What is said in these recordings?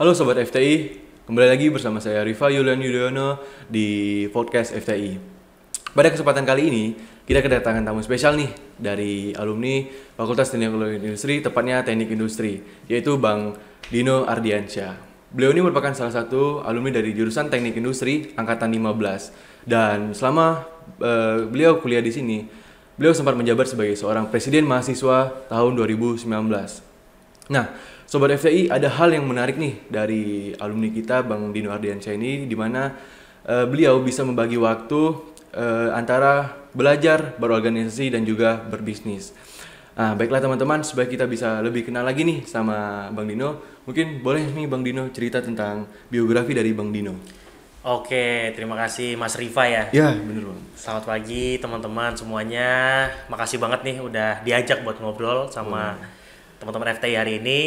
Halo Sobat FTI, kembali lagi bersama saya Rifa Yulian Yudhoyono di podcast FTI. Pada kesempatan kali ini, kita kedatangan tamu spesial nih dari alumni Fakultas Teknologi Industri, tepatnya Teknik Industri, yaitu Bang Dino Ardiansyah. Beliau ini merupakan salah satu alumni dari jurusan Teknik Industri Angkatan 15. Dan selama beliau kuliah di sini, beliau sempat menjabat sebagai seorang presiden mahasiswa tahun 2019. Nah, Sobat FTI, ada hal yang menarik nih dari alumni kita, Bang Dino Ardiansyah ini, di mana beliau bisa membagi waktu antara belajar, berorganisasi, dan juga berbisnis. Nah, baiklah teman-teman, supaya kita bisa lebih kenal lagi nih sama Bang Dino, mungkin boleh nih Bang Dino cerita tentang biografi dari Bang Dino. Oke, terima kasih Mas Rifa ya. Ya, bener Bang. Selamat pagi teman-teman semuanya. Makasih banget nih udah diajak buat ngobrol sama teman-teman FTI hari ini.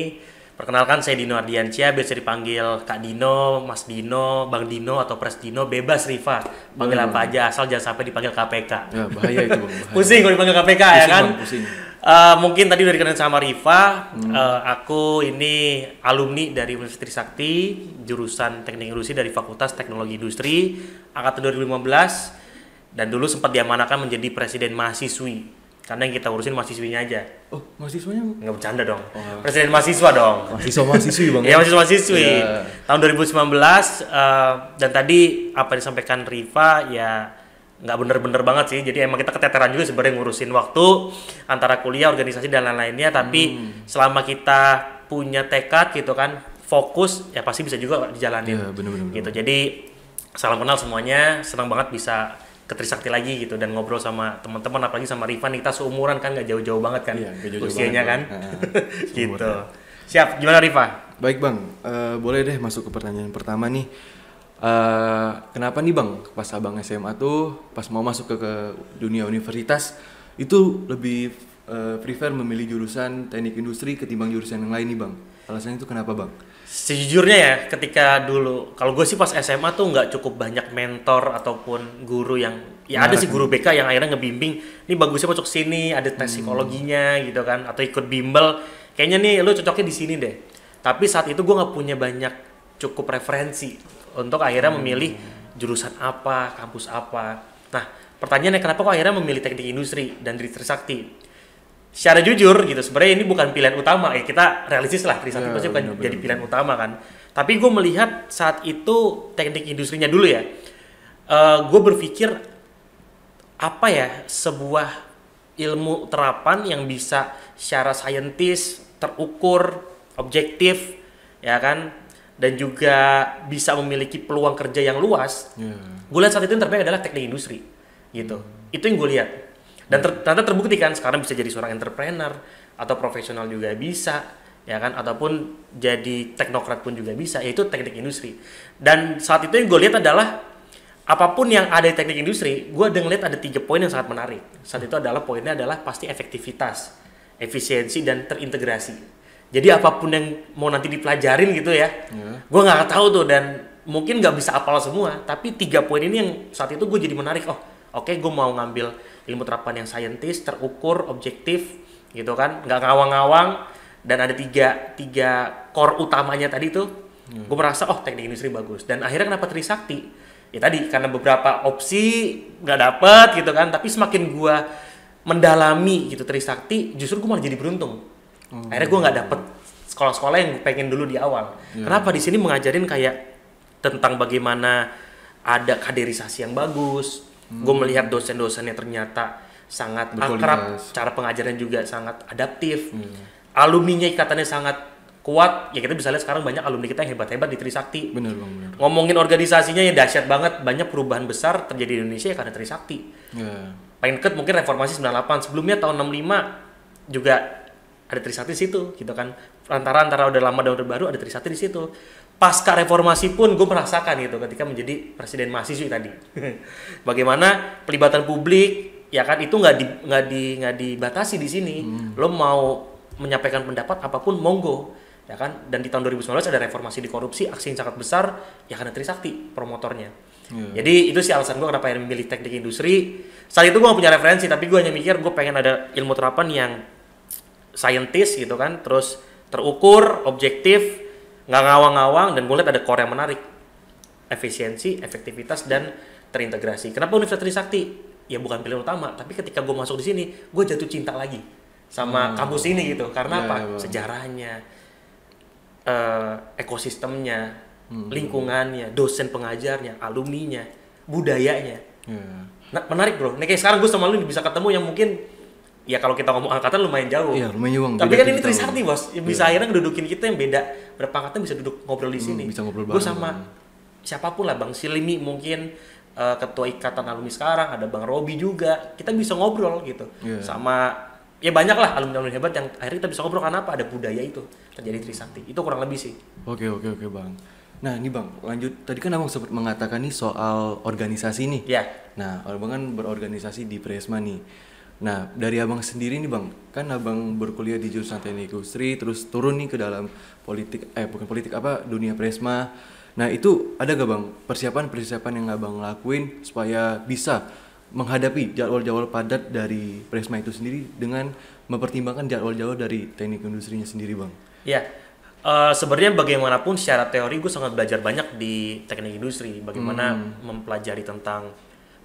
Perkenalkan, saya Dino Ardiansyah, biasa dipanggil Kak Dino, Mas Dino, Bang Dino, atau Pres Dino, bebas Rifa. Panggil apa aja, asal jangan sampai dipanggil KPK. Ya, bahaya itu Bang. Bahaya. Pusing kalau dipanggil KPK pusing, ya kan? Bang, pusing. Mungkin tadi udah dikenal sama Rifa, aku ini alumni dari Universitas Trisakti, jurusan Teknik Industri dari Fakultas Teknologi Industri, angkatan 2015, dan dulu sempat diamanahkan menjadi presiden mahasiswi. Karena yang kita urusin mahasiswinya aja. Oh, mahasiswanya? Nggak bercanda dong. Presiden mahasiswa dong. Mahasiswa-mahasiswi Bang. Iya, mahasiswa-mahasiswi. Ya. Tahun 2019, dan tadi apa yang disampaikan Rifa ya nggak bener-bener banget sih. Jadi emang kita keteteran juga sebenarnya ngurusin waktu antara kuliah, organisasi, dan lain-lainnya. Tapi selama kita punya tekad gitu kan, fokus, ya pasti bisa juga dijalanin. Iya, bener-bener. Gitu. Jadi salam kenal semuanya. Senang banget bisa ke Trisakti lagi gitu dan ngobrol sama teman-teman, apalagi sama Rifan, kita seumuran kan, nggak jauh-jauh banget kan, Iya, nggak jauh-jauh usianya banget, kan. Bang. Gitu. Siap, gimana Rifa? Baik Bang, boleh deh masuk ke pertanyaan pertama nih. Kenapa nih Bang, pas Abang SMA tuh, pas mau masuk ke dunia universitas, itu lebih prefer memilih jurusan teknik industri ketimbang jurusan yang lain nih Bang? Alasannya itu kenapa Bang? Sejujurnya ya, ketika dulu, kalau gue sih pas SMA tuh nggak cukup banyak mentor ataupun guru yang, ya ada sih guru BK yang akhirnya ngebimbing, ini bagusnya masuk sini, ada tes psikologinya gitu kan, atau ikut bimbel, kayaknya nih lu cocoknya di sini deh. Tapi saat itu gue nggak punya banyak cukup referensi untuk akhirnya memilih jurusan apa, kampus apa. Nah, pertanyaannya kenapa kok akhirnya memilih teknik industri dan di Trisakti? Secara jujur gitu, sebenarnya ini bukan pilihan utama ya, kita realistis lah, Trisakti pasti bukan jadi pilihan utama kan. Tapi gue melihat saat itu teknik industrinya dulu ya, gue berpikir apa ya, sebuah ilmu terapan yang bisa secara saintis, terukur, objektif ya kan, dan juga bisa memiliki peluang kerja yang luas. Gue lihat saat itu yang terbaik adalah teknik industri gitu. Itu yang gue lihat. Dan ternyata terbukti kan, sekarang bisa jadi seorang entrepreneur atau profesional juga bisa ya kan, ataupun jadi teknokrat pun juga bisa, yaitu teknik industri. Dan saat itu yang gue lihat adalah apapun yang ada di teknik industri, gue udah ngeliat ada 3 poin yang sangat menarik. Saat itu adalah poinnya adalah pasti efektivitas, efisiensi, dan terintegrasi. Jadi apapun yang mau nanti dipelajarin gitu ya, gue nggak tahu tuh, dan mungkin nggak bisa apal semua, tapi 3 poin ini yang saat itu gue jadi menarik. Oh, oke, gue mau ngambil ilmu terapan yang saintis, terukur, objektif, gitu kan, nggak ngawang-ngawang, dan ada tiga core utamanya tadi tuh. Gue merasa teknik industri bagus, dan akhirnya kenapa Trisakti? Ya tadi karena beberapa opsi nggak dapet gitu kan, tapi semakin gue mendalami gitu Trisakti, justru gue malah jadi beruntung. Akhirnya gue nggak dapet sekolah-sekolah yang pengen dulu di awal. Kenapa? Di sini mengajarin kayak tentang bagaimana ada kaderisasi yang bagus. Gue melihat dosen-dosennya ternyata sangat akrab, cara pengajarannya juga sangat adaptif. Alumninya ikatannya sangat kuat. Ya kita bisa lihat sekarang banyak alumni kita yang hebat-hebat di Trisakti. Bener Bang, bener. Ngomongin organisasinya ya dahsyat banget. Banyak perubahan besar terjadi di Indonesia ya karena Trisakti. Paling deket mungkin reformasi 98. Sebelumnya tahun 65 juga ada Trisakti di situ gitu kan. Antara udah lama dan udah baru ada Trisakti di situ. Pasca reformasi pun gue merasakan gitu ketika menjadi presiden mahasiswa tadi. Bagaimana pelibatan publik ya kan, itu nggak dibatasi di sini. Lo mau menyampaikan pendapat apapun monggo ya kan. Dan di tahun 2019 ada reformasi di korupsi, aksi yang sangat besar ya karena Trisakti promotornya. Jadi itu sih alasan gue kenapa yang memilih teknik industri. Saat itu gue gak punya referensi, tapi gue hanya mikir gue pengen ada ilmu terapan yang saintis gitu kan, terus terukur, objektif, nggak ngawang-ngawang, dan gue lihat ada core yang menarik, efisiensi, efektivitas, dan terintegrasi. Kenapa Universitas Trisakti? Ya bukan pilihan utama, tapi ketika gue masuk di sini, gue jatuh cinta lagi sama kampus ini gitu. Karena apa? Sejarahnya, ekosistemnya, lingkungannya, dosen pengajarnya, alumninya, budayanya. Nah, menarik bro. Nih kayak sekarang gue sama lu bisa ketemu yang mungkin ya kalau kita ngomong angkatan lumayan jauh. Iya, lumayan jauh. Tapi kan ini Trisakti bos, bisa akhirnya ngedudukin kita yang beda berapa angkatan bisa duduk ngobrol di sini. Bisa ngobrol bareng. Gue sama siapapun lah, Bang Silimi mungkin ketua ikatan alumni sekarang, ada Bang Robi juga, kita bisa ngobrol gitu. Sama ya banyak lah alumni hebat yang akhirnya kita bisa ngobrol karena apa? Ada budaya itu terjadi Trisakti. Itu kurang lebih sih. Oke Bang. Nah ini Bang, lanjut. Tadi kan Abang sempat mengatakan nih soal organisasi nih. Iya. Nah Abang kan berorganisasi di Presma nih. Nah dari Abang sendiri nih Bang, kan Abang berkuliah di jurusan Teknik Industri, terus turun nih ke dalam dunia Presma. Nah itu ada gak Bang persiapan yang Abang lakuin supaya bisa menghadapi jadwal-jadwal padat dari Presma itu sendiri dengan mempertimbangkan jadwal-jadwal dari Teknik Industrinya sendiri Bang? Iya. Sebenarnya bagaimanapun secara teori gue sangat belajar banyak di teknik industri, bagaimana mempelajari tentang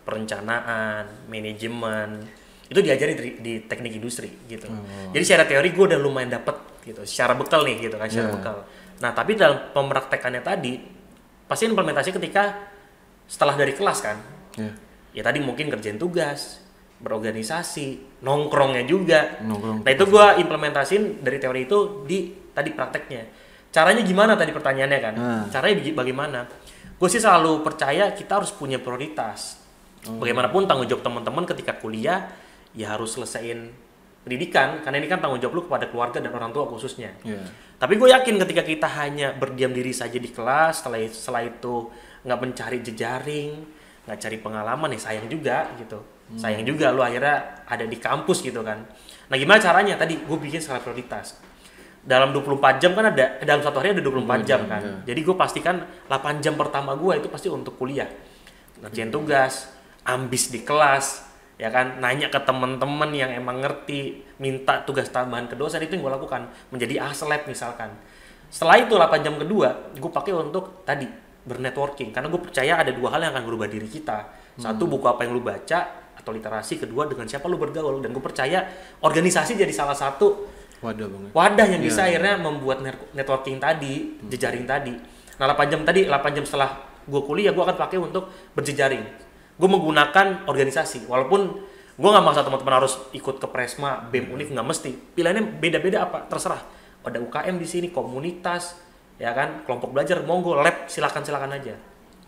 perencanaan, manajemen, itu diajari di teknik industri gitu. Jadi secara teori gue udah lumayan dapet gitu, secara bekal nih gitu kan, secara bekal. Nah tapi dalam pemraktekannya tadi, pasti implementasi ketika setelah dari kelas kan, ya tadi mungkin kerjain tugas, berorganisasi, nongkrongnya juga. Nah itu gue implementasiin dari teori itu di tadi prakteknya. Caranya gimana tadi pertanyaannya kan? Caranya bagaimana? Gue sih selalu percaya kita harus punya prioritas. Bagaimanapun tanggung jawab teman-teman ketika kuliah ya harus selesaiin pendidikan, karena ini kan tanggung jawab lu kepada keluarga dan orang tua khususnya. Tapi gue yakin ketika kita hanya berdiam diri saja di kelas, setelah itu nggak mencari jejaring, nggak cari pengalaman, ya sayang juga gitu. Sayang juga lu akhirnya ada di kampus gitu kan. Nah gimana caranya? Tadi gue bikin skala prioritas. Dalam 24 jam kan dalam satu hari ada 24 jam kan. Jadi gue pastikan 8 jam pertama gue itu pasti untuk kuliah. Ngerjain tugas, ambis di kelas, ya kan, nanya ke teman-teman yang emang ngerti, minta tugas tambahan ke dosen, itu yang gue lakukan. Menjadi aslab misalkan. Setelah itu 8 jam kedua, gue pakai untuk tadi bernetworking. Karena gue percaya ada dua hal yang akan berubah diri kita. Satu, buku apa yang lu baca atau literasi. Kedua, dengan siapa lu bergaul. Dan gue percaya organisasi jadi salah satu wadah yang bisa akhirnya membuat networking tadi, jejaring tadi. Nah 8 jam setelah gue kuliah, gue akan pakai untuk berjejaring. Gue menggunakan organisasi, walaupun gue nggak maksa teman-teman harus ikut ke Presma, BEM, Univ, nggak mesti. Pilihannya beda-beda apa, terserah. Ada UKM di sini, komunitas, ya kan, kelompok belajar, monggo, lab, silakan aja.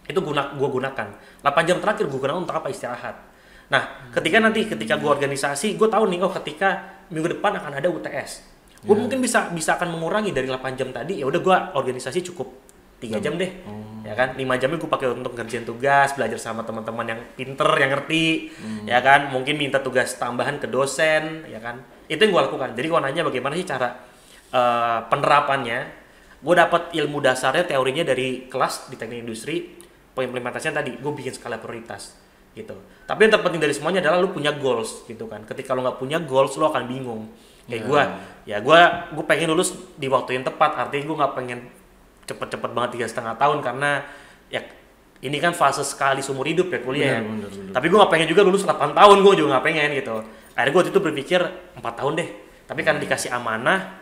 Itu gue gunakan. 8 jam terakhir gue gunakan untuk apa? Istirahat. Nah, ketika gue organisasi, gue tahu nih, ketika minggu depan akan ada UTS. Gue mungkin bisa akan mengurangi dari 8 jam tadi, ya udah gue organisasi cukup 3 jam deh. Ya kan, 5 jamnya gue pakai untuk ngerjain tugas, belajar sama teman-teman yang pinter, yang ngerti, ya kan, mungkin minta tugas tambahan ke dosen, ya kan. Itu yang gue lakukan. Jadi gue nanya bagaimana sih cara penerapannya. Gue dapat ilmu dasarnya, teorinya dari kelas di teknik industri, pengimplementasinya tadi, gue bikin skala prioritas. Gitu. Tapi yang terpenting dari semuanya adalah lu punya goals gitu kan. Ketika lu nggak punya goals, lu akan bingung. Kayak gue pengen lulus di waktu yang tepat. Artinya gue nggak pengen cepet-cepet banget 3,5 tahun, karena ya ini kan fase sekali seumur hidup ya kuliah. Bener. Tapi gue nggak pengen juga lulus 8 tahun, gue juga nggak pengen gitu. Akhirnya gue waktu itu berpikir 4 tahun deh. Tapi kan dikasih amanah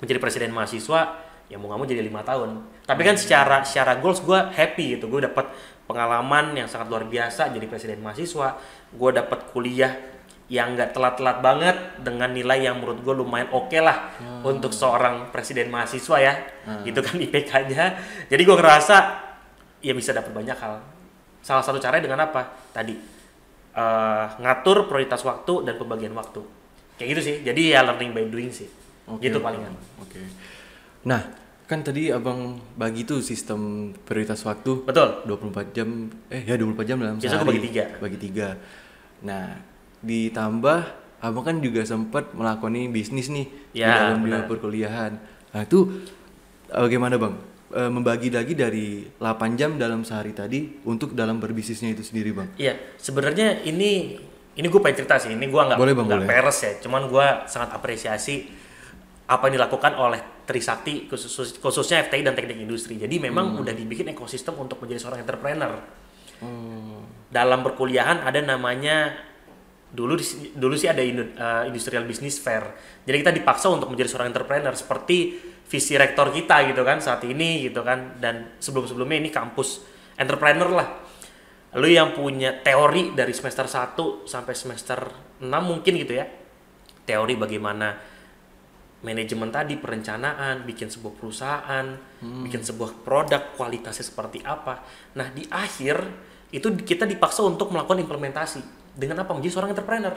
menjadi presiden mahasiswa, ya mau nggak mau jadi 5 tahun. Tapi kan secara goals gue happy gitu. Gue dapat pengalaman yang sangat luar biasa jadi presiden mahasiswa. Gue dapat kuliah yang nggak telat-telat banget dengan nilai yang menurut gue lumayan oke lah untuk seorang presiden mahasiswa ya. Itu kan IPK-nya. Jadi gue ngerasa ya bisa dapat banyak hal. Salah satu caranya dengan apa? Tadi ngatur prioritas waktu dan pembagian waktu. Kayak gitu sih. Jadi ya learning by doing sih. Gitu palingan. Nah, kan tadi Abang bagi tuh sistem prioritas waktu. Betul. 24 jam 24 jam dalam biasa sehari. Bagi 3. Nah, ditambah Abang kan juga sempat melakoni bisnis nih di dalam dunia perkuliahan. Nah, itu bagaimana Bang? Membagi lagi dari 8 jam dalam sehari tadi untuk dalam berbisnisnya itu sendiri Bang. Iya, sebenarnya ini gue pengen cerita sih. Ini gue nggak peres ya. Cuman gue sangat apresiasi apa yang dilakukan oleh Trisakti khususnya FTI dan teknik industri. Jadi memang udah dibikin ekosistem untuk menjadi seorang entrepreneur. Dalam perkuliahan ada namanya dulu sih ada industrial business fair. Jadi kita dipaksa untuk menjadi seorang entrepreneur seperti visi rektor kita gitu kan saat ini gitu kan, dan sebelum-sebelumnya ini kampus entrepreneur lah. Lu yang punya teori dari semester 1 sampai semester 6 mungkin gitu ya. Teori bagaimana manajemen tadi, perencanaan, bikin sebuah perusahaan, bikin sebuah produk, kualitasnya seperti apa. Nah, di akhir itu kita dipaksa untuk melakukan implementasi. Dengan apa? Menjadi seorang entrepreneur.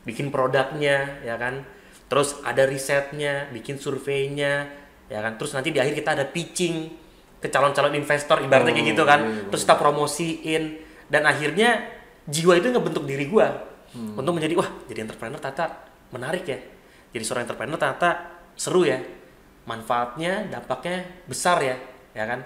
Bikin produknya, ya kan? Terus ada risetnya, bikin surveinya, ya kan? Terus nanti di akhir kita ada pitching ke calon-calon investor, ibaratnya kayak gitu kan. Terus kita promosiin, dan akhirnya jiwa itu ngebentuk diri gua untuk menjadi, wah, jadi entrepreneur ternyata menarik ya. Jadi seorang entrepreneur ternyata seru ya. Manfaatnya, dampaknya besar ya, ya kan?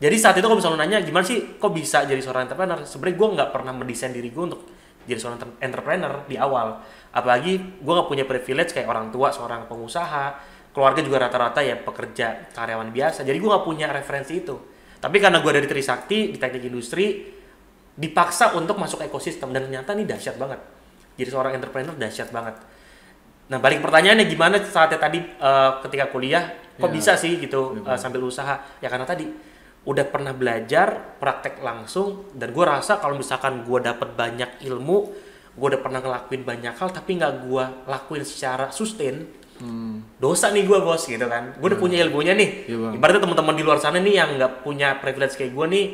Jadi saat itu kalau misalnya nanya gimana sih kok bisa jadi seorang entrepreneur, sebenarnya gue nggak pernah mendesain diri gue untuk jadi seorang entrepreneur di awal. Apalagi gue nggak punya privilege kayak orang tua seorang pengusaha, keluarga juga rata-rata ya pekerja karyawan biasa. Jadi gue nggak punya referensi itu. Tapi karena gue dari Trisakti di teknik industri, dipaksa untuk masuk ekosistem, dan ternyata ini dahsyat banget. Jadi seorang entrepreneur dahsyat banget. Nah, balik pertanyaannya gimana saatnya tadi ketika kuliah kok bisa sih gitu sambil usaha? Ya karena tadi udah pernah belajar, praktek langsung, dan gue rasa kalau misalkan gue dapet banyak ilmu, gue udah pernah ngelakuin banyak hal, tapi nggak gue lakuin secara sustain, dosa nih gue bos gitu kan. Gue udah punya ilmunya nih. Ibaratnya teman-teman di luar sana nih yang nggak punya privilege kayak gue nih,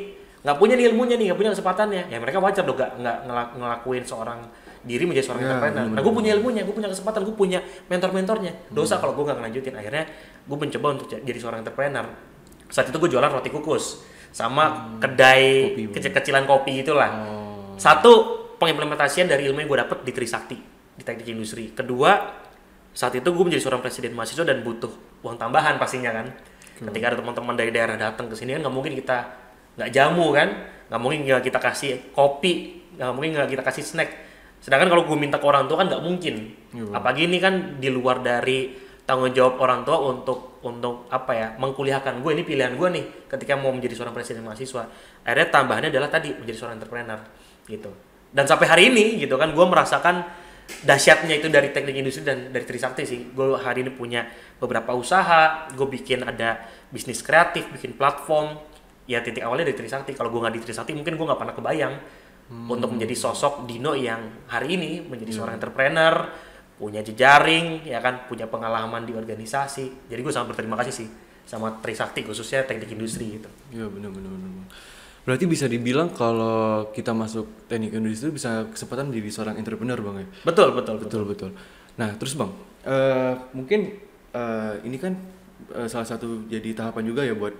nggak punya nih ilmunya nih, nggak punya kesempatannya, ya mereka wajar dong nggak ngelakuin seorang diri menjadi seorang entrepreneur. Nah, gue punya ilmunya, gue punya kesempatan, gue punya mentor-mentornya. Dosa kalau gue nggak ngelanjutin. Akhirnya gue mencoba untuk jadi seorang entrepreneur. Saat itu gue jualan roti kukus sama kedai kecil-kecilan kopi itulah. Satu, pengimplementasian dari ilmu yang gue dapet di Trisakti di teknik industri. Kedua, saat itu gue menjadi seorang presiden mahasiswa dan butuh uang tambahan pastinya kan. Ketika ada teman-teman dari daerah datang ke sini kan nggak mungkin kita nggak jamu kan, nggak mungkin kita kasih kopi, nggak mungkin kita kasih snack. Sedangkan kalau gue minta ke orang tua kan nggak mungkin. Apalagi ini kan di luar dari tanggung jawab orang tua untuk apa ya, mengkuliahkan gue. Ini pilihan gue nih ketika mau menjadi seorang presiden mahasiswa. Akhirnya tambahannya adalah tadi menjadi seorang entrepreneur gitu. Dan sampai hari ini gitu kan gue merasakan dahsyatnya itu dari teknik industri dan dari Trisakti sih. Gue hari ini punya beberapa usaha, gue bikin ada bisnis kreatif, bikin platform. Ya titik awalnya dari Trisakti. Kalau gue nggak di Trisakti mungkin gue nggak pernah kebayang untuk menjadi sosok Dino yang hari ini menjadi seorang entrepreneur, punya jejaring, ya kan, punya pengalaman di organisasi. Jadi gue sangat berterima kasih sih sama Trisakti khususnya teknik industri gitu. Iya benar. Berarti bisa dibilang kalau kita masuk teknik industri bisa kesempatan menjadi seorang entrepreneur bang ya? Betul. Nah terus bang, mungkin ini kan salah satu jadi tahapan juga ya buat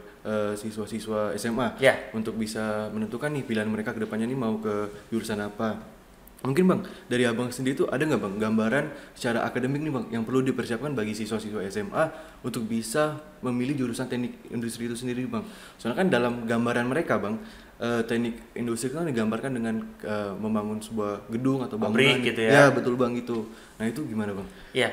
siswa-siswa SMA untuk bisa menentukan nih pilihan mereka ke depannya nih mau ke jurusan apa. Mungkin bang, dari abang sendiri tuh ada nggak bang gambaran secara akademik nih bang yang perlu dipersiapkan bagi siswa-siswa SMA untuk bisa memilih jurusan teknik industri itu sendiri bang? Soalnya kan dalam gambaran mereka bang, teknik industri kan digambarkan dengan membangun sebuah gedung atau bangunan gitu ya. Ya betul bang itu. Nah itu gimana bang? Iya,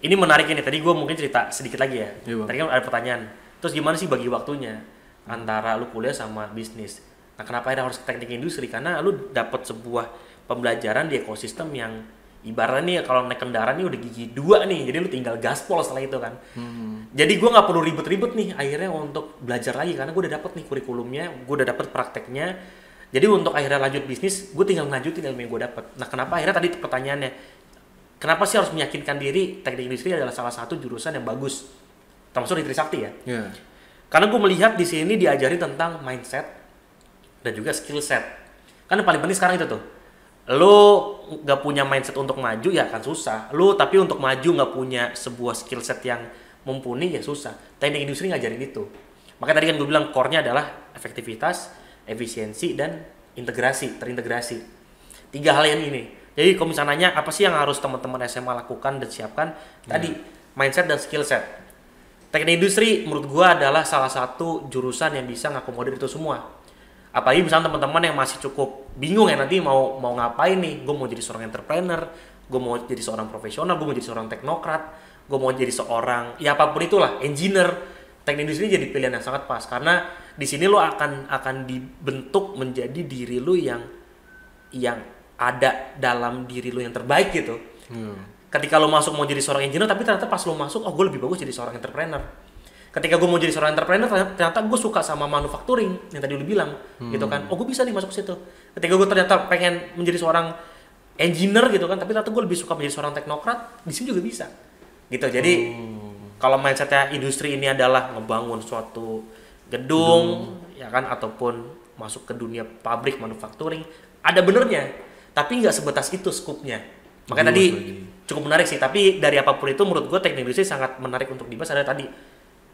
ini menarik ini. Tadi gue mungkin cerita sedikit lagi ya. Tadi kan ada pertanyaan. Terus gimana sih bagi waktunya antara lu kuliah sama bisnis? Nah kenapa harus teknik industri? Karena lu dapat sebuah pembelajaran di ekosistem yang ibaratnya nih kalau naik kendaraan nih udah gigi 2 nih, jadi lu tinggal gaspol setelah itu kan. Jadi gue nggak perlu ribet-ribet nih akhirnya untuk belajar lagi karena gue udah dapet nih kurikulumnya, gue udah dapet prakteknya. Jadi untuk akhirnya lanjut bisnis, gue tinggal lanjutin ilmu yang gue dapet. Nah kenapa akhirnya tadi pertanyaannya, kenapa sih harus meyakinkan diri teknik industri adalah salah satu jurusan yang bagus, termasuk di Trisakti ya? Karena gue melihat di sini diajari tentang mindset dan juga skill set. Kan yang paling penting sekarang itu tuh. Lo gak punya mindset untuk maju ya akan susah. Lo tapi untuk maju gak punya sebuah skill set yang mumpuni ya susah. Teknik industri ngajarin itu. Makanya tadi kan gue bilang core-nya adalah efektivitas, efisiensi, dan terintegrasi. 3 hal yang ini. Jadi kalau misalnya nanya apa sih yang harus teman-teman SMA lakukan dan siapkan, tadi mindset dan skill set. Teknik industri menurut gue adalah salah satu jurusan yang bisa ngakomodir itu semua. Apalagi misalnya teman-teman yang masih cukup bingung ya nanti mau ngapain nih, gue mau jadi seorang entrepreneur, gue mau jadi seorang profesional, gue mau jadi seorang teknokrat, gue mau jadi seorang ya apapun itulah engineer, teknik industri jadi pilihan yang sangat pas karena di sini lo akan dibentuk menjadi diri lo yang ada dalam diri lo yang terbaik gitu. Ketika lo masuk mau jadi seorang engineer tapi ternyata pas lo masuk gue lebih bagus jadi seorang entrepreneur. Ketika gue mau jadi seorang entrepreneur ternyata gue suka sama manufacturing yang tadi lu bilang gitu kan, gue bisa nih masuk ke situ. Ketika gue ternyata pengen menjadi seorang engineer gitu kan, tapi ternyata gue lebih suka menjadi seorang teknokrat, di sini juga bisa gitu. Jadi kalau mindsetnya industri ini adalah ngebangun suatu gedung ya kan, ataupun masuk ke dunia pabrik manufacturing, ada benernya, tapi nggak sebatas itu skupnya. Makanya tadi cukup menarik sih, tapi dari apapun itu menurut gue teknik industri sangat menarik untuk dibahas. Ada tadi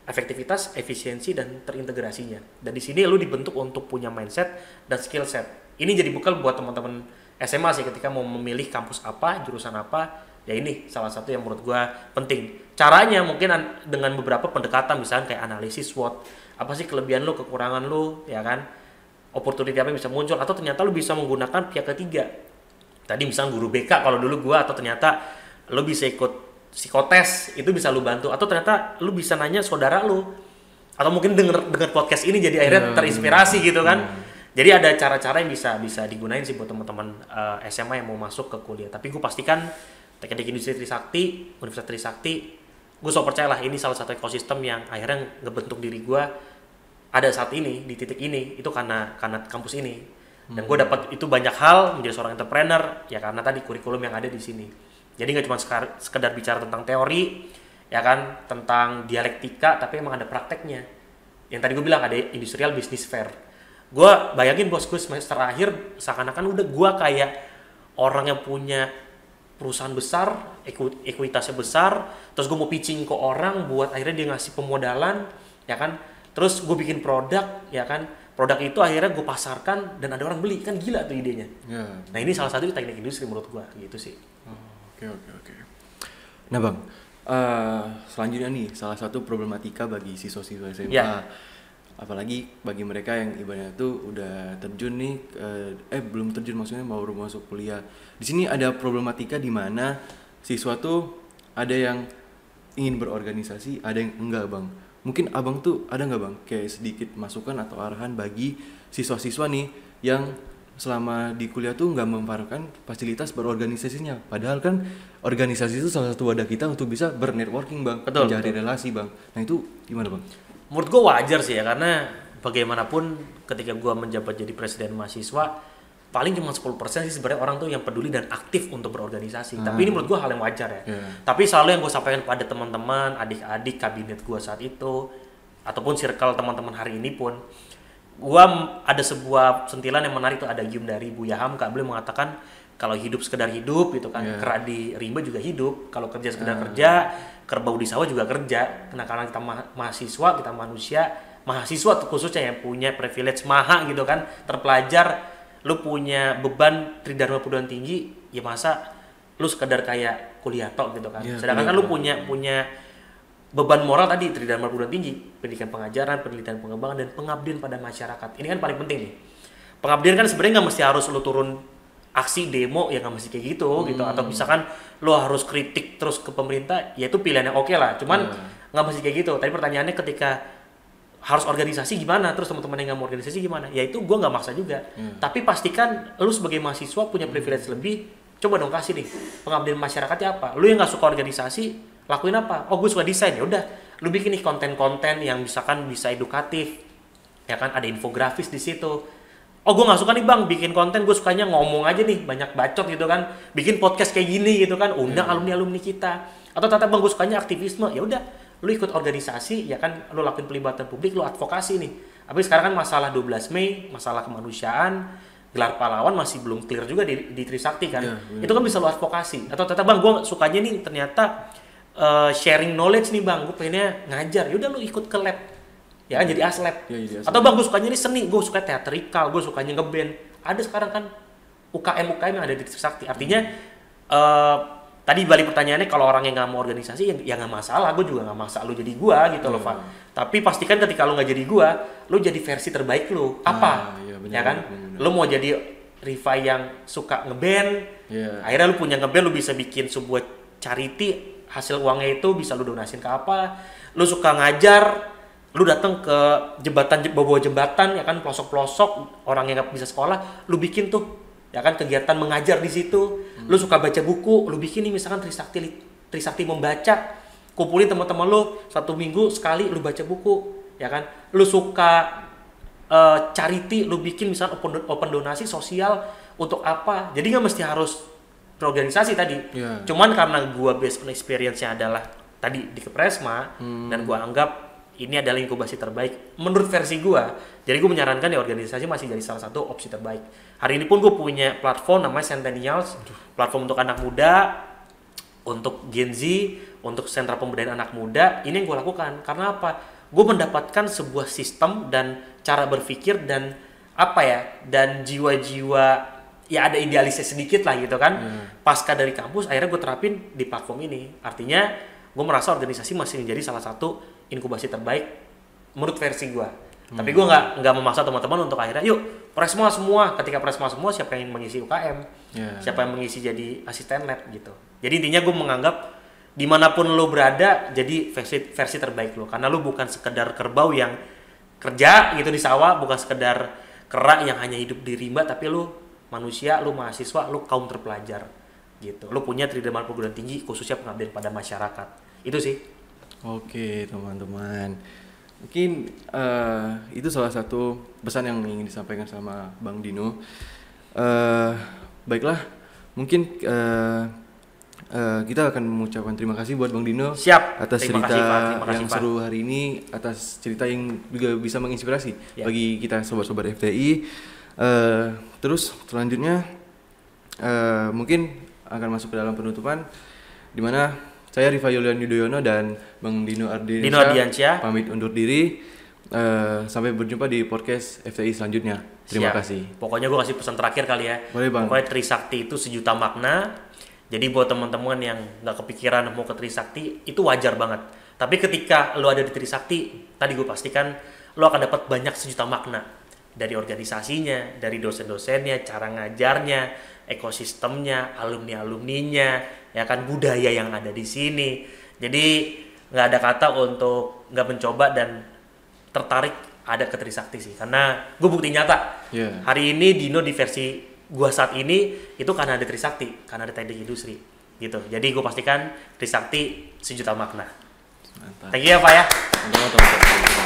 efektivitas, efisiensi, dan terintegrasinya. Dan di sini lu dibentuk untuk punya mindset dan skill set. Ini jadi bekal buat teman-teman SMA sih ketika mau memilih kampus apa, jurusan apa. Ya ini salah satu yang menurut gua penting. Caranya mungkin dengan beberapa pendekatan, misalnya kayak analisis SWOT. Apa sih kelebihan lu, kekurangan lu, ya kan? Opportunity apa yang bisa muncul, atau ternyata lu bisa menggunakan pihak ketiga. Tadi misalnya guru BK kalau dulu gua, atau ternyata lu bisa ikut psikotes, itu bisa lu bantu, atau ternyata lu bisa nanya saudara lu, atau mungkin denger podcast ini jadi akhirnya terinspirasi gitu kan. Jadi ada cara-cara yang bisa digunain sih buat teman-teman SMA yang mau masuk ke kuliah. Tapi gue pastikan Teknik Industri Trisakti, Universitas Trisakti, gue so percaya lah ini salah satu ekosistem yang akhirnya ngebentuk diri gue ada saat ini di titik ini, itu karena kampus ini. Dan gue dapat itu banyak hal menjadi seorang entrepreneur ya karena tadi kurikulum yang ada di sini. Jadi nggak cuma sekedar bicara tentang teori, ya kan, tentang dialektika, tapi emang ada prakteknya. Yang tadi gue bilang ada industrial business fair. Gue bayangin bos gue semester akhir seakan-akan udah gue kayak orang yang punya perusahaan besar, ekuitasnya besar, terus gue mau pitching ke orang buat akhirnya dia ngasih pemodalan, ya kan. Terus gue bikin produk, ya kan. Produk itu akhirnya gue pasarkan dan ada orang beli, kan gila tuh idenya. Nah ini salah satu teknik industri menurut gue, gitu sih. Oke. Nah bang, selanjutnya nih salah satu problematika bagi siswa-siswa SMA, apalagi bagi mereka yang ibaratnya tuh udah terjun nih, belum terjun maksudnya baru masuk kuliah. Di sini ada problematika di mana siswa tuh ada yang ingin berorganisasi, ada yang enggak bang. Mungkin abang tuh ada nggak bang kayak sedikit masukan atau arahan bagi siswa-siswa nih yang selama di kuliah tuh nggak memanfaatkan fasilitas berorganisasinya, padahal kan organisasi itu salah satu wadah kita untuk bisa bernetworking bang, mencari relasi bang. Nah itu gimana bang? Menurut gue wajar sih ya, karena bagaimanapun ketika gue menjabat jadi presiden mahasiswa paling cuma 10% sih sebenarnya orang tuh yang peduli dan aktif untuk berorganisasi. Tapi ini menurut gue hal yang wajar ya. Tapi selalu yang gue sampaikan pada teman-teman, adik-adik kabinet gue saat itu, ataupun circle teman-teman hari ini pun, gua ada sebuah sentilan yang menarik tuh, ada gium dari Buya Hamka. Beliau mengatakan kalau hidup sekedar hidup gitu kan, kera di rimba juga hidup, kalau kerja sekedar kerja, kerbau di sawah juga kerja. Karena kita mahasiswa, kita mahasiswa khususnya yang punya privilege maha gitu kan, terpelajar, lu punya beban tridharma perguruan tinggi, ya masa lu sekedar kayak kuliah tok gitu kan. Sedangkan kan lu punya beban moral tadi, tridharma perguruan tinggi, pendidikan pengajaran, penelitian pengembangan, dan pengabdian pada masyarakat. Ini kan paling penting nih. Pengabdian kan sebenarnya nggak mesti harus lo turun aksi demo, ya nggak mesti kayak gitu. Atau misalkan lo harus kritik terus ke pemerintah, ya itu pilihan yang oke lah. Cuman nggak mesti kayak gitu. Tadi pertanyaannya ketika harus organisasi gimana, terus teman-teman yang nggak mau organisasi gimana? Ya itu gue nggak maksa juga. Tapi pastikan lo sebagai mahasiswa punya privilege lebih. Coba dong kasih nih pengabdian masyarakatnya apa? Lo yang nggak suka organisasi, lakuin apa? Oh gue suka desain, ya udah lu bikin nih konten-konten yang misalkan bisa edukatif, ya kan, ada infografis di situ. Oh gue nggak suka nih bang bikin konten, gue sukanya ngomong aja nih, banyak bacot gitu kan, bikin podcast kayak gini gitu kan, undang alumni kita. Atau ternyata bang gue sukanya aktivisme, ya udah lu ikut organisasi, ya kan, lu lakuin pelibatan publik, lu advokasi nih. Tapi sekarang kan masalah 12 Mei, masalah kemanusiaan, gelar pahlawan masih belum clear juga di Trisakti kan. Itu kan bisa lu advokasi. Atau ternyata bang gue sukanya nih ternyata sharing knowledge nih bang, gue pengennya ngajar, yaudah lu ikut ke lab, ya kan, jadi aslab. Atau bang gue sukanya nih seni, gue suka teatrikal, gue sukanya ngeband. Ada sekarang kan UKM yang ada di Trisakti. Artinya tadi balik pertanyaannya, kalau orang yang nggak mau organisasi ya nggak masalah, gue juga nggak maksa lu jadi gue gitu loh Pak. Tapi pastikan ketika lu nggak jadi gue, lu jadi versi terbaik lu apa, ya kan? Lu mau jadi Riva yang suka ngeband, akhirnya lu punya ngeband, lu bisa bikin sebuah charity hasil uangnya itu bisa lu donasin ke apa. Lu suka ngajar, lu datang ke bawah jembatan ya kan, pelosok-pelosok orang yang nggak bisa sekolah, lu bikin tuh ya kan kegiatan mengajar di situ. Lu suka baca buku, lu bikin nih misalkan Trisakti membaca, kumpulin teman-teman lu 1 minggu sekali lu baca buku ya kan. Lu suka charity, lu bikin misalkan open donasi sosial untuk apa. Jadi nggak mesti harus berorganisasi tadi. Cuman karena gua based on experience-nya adalah tadi di Kepresma dan gua anggap ini adalah inkubasi terbaik menurut versi gua. Jadi gua menyarankan ya organisasi masih jadi salah satu opsi terbaik. Hari ini pun gua punya platform namanya Centennials, platform untuk anak muda, untuk Gen Z, untuk sentra pemberdayaan anak muda. Ini yang gua lakukan karena apa? Gua mendapatkan sebuah sistem dan cara berpikir dan apa ya? Dan jiwa-jiwa ya ada idealisnya sedikit lah gitu kan. Pasca dari kampus akhirnya gua terapin di platform ini. Artinya gua merasa organisasi masih menjadi salah satu inkubasi terbaik menurut versi gue. Tapi gue nggak memaksa teman-teman untuk akhirnya yuk Presma semua. Ketika Presma semua, siapa yang mengisi UKM, siapa yang mengisi jadi asisten lab gitu. Jadi intinya gue menganggap dimanapun lo berada jadi versi terbaik lo, karena lo bukan sekedar kerbau yang kerja gitu di sawah, bukan sekedar kera yang hanya hidup di rimba, tapi lo manusia, lo mahasiswa, lo kaum terpelajar gitu. Lo punya trideman perguruan tinggi khususnya pengabdian pada masyarakat. Itu sih. Oke teman-teman, mungkin itu salah satu pesan yang ingin disampaikan sama Bang Dino. Baiklah, mungkin kita akan mengucapkan terima kasih buat Bang Dino. Siap. Atas terima cerita kasih, yang Pak. seru hari ini, atas cerita yang juga bisa menginspirasi bagi kita sobat-sobat FTI. Terus selanjutnya mungkin akan masuk ke dalam penutupan, di mana saya Rifa Yulian Yudhoyono dan Bang Dino Ardiansyah pamit undur diri. Sampai berjumpa di podcast FTI selanjutnya. Terima kasih. Pokoknya gue kasih pesan terakhir kali ya. Boleh, Bang. Pokoknya Trisakti itu sejuta makna. Jadi buat teman-teman yang nggak kepikiran mau ke Trisakti, itu wajar banget. Tapi ketika lo ada di Trisakti, tadi gue pastikan lo akan dapat banyak sejuta makna. Dari organisasinya, dari dosen-dosennya, cara ngajarnya, ekosistemnya, alumni-alumninya, ya kan, budaya yang ada di sini. Jadi nggak ada kata untuk nggak mencoba dan tertarik ada ke Trisakti sih, karena gue bukti nyata. Hari ini Dino di versi gue saat ini itu karena ada Trisakti, karena ada teknik industri gitu. Jadi gue pastikan Trisakti sejuta makna. Mantap. Thank you ya Pak ya. Mantap.